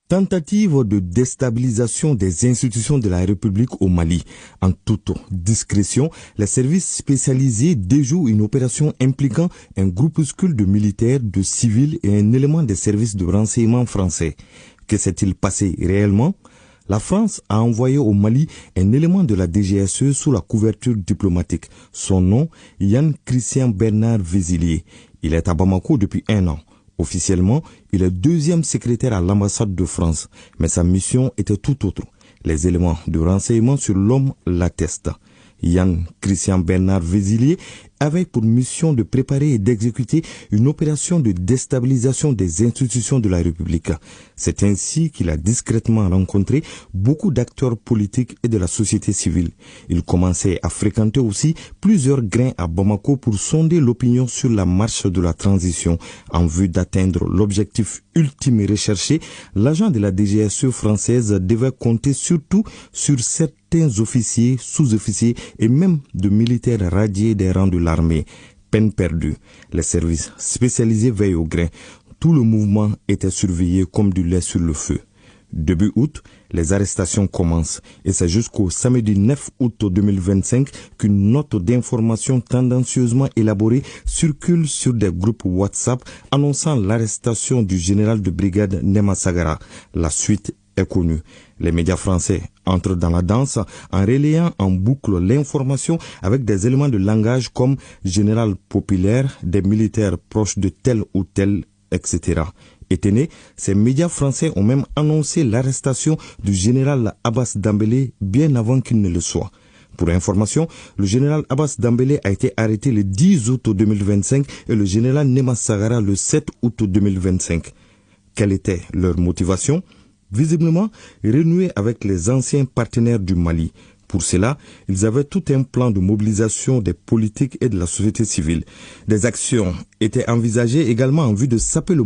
Tentative de déstabilisation des institutions de la République au Mali. En toute discrétion, les services spécialisés déjouent une opération impliquant un groupuscule de militaires, de civils et un élément des services de renseignement français. Que s'est-il passé réellement? La France a envoyé au Mali un élément de la DGSE sous la couverture diplomatique. Son nom, Yann Christian Bernard Vézilier. Il est à Bamako depuis 1 an. Officiellement, il est 2e secrétaire à l'ambassade de France, mais sa mission était tout autre. Les éléments de renseignement sur l'homme l'attestent. Yann Christian Bernard Vézilier avait pour mission de préparer et d'exécuter une opération de déstabilisation des institutions de la République. C'est ainsi qu'il a discrètement rencontré beaucoup d'acteurs politiques et de la société civile. Il commençait à fréquenter aussi plusieurs grains à Bamako pour sonder l'opinion sur la marche de la transition. En vue d'atteindre l'objectif ultime recherché, l'agent de la DGSE française devait compter surtout sur certains officiers, sous-officiers et même de militaires radiés des rangs de l'armée. Peine perdue. Les services spécialisés veillent au grain. Tout le mouvement était surveillé comme du lait sur le feu. Début août, les arrestations commencent et c'est jusqu'au samedi 9 août 2025 qu'une note d'information tendancieusement élaborée circule sur des groupes WhatsApp annonçant l'arrestation du général de brigade Nema Sagara. La suite est connue. Les médias français entrent dans la danse en relayant en boucle l'information avec des éléments de langage comme général populaire, des militaires proches de tel ou tel, etc. Étonnés, ces médias français ont même annoncé l'arrestation du général Abbas Dambélé bien avant qu'il ne le soit. Pour information, le général Abbas Dambélé a été arrêté le 10 août 2025 et le général Nema Sagara le 7 août 2025. Quelle était leur motivation? Visiblement, renouer avec les anciens partenaires du Mali. Pour cela, ils avaient tout un plan de mobilisation des politiques et de la société civile. Des actions étaient envisagées également en vue de saper le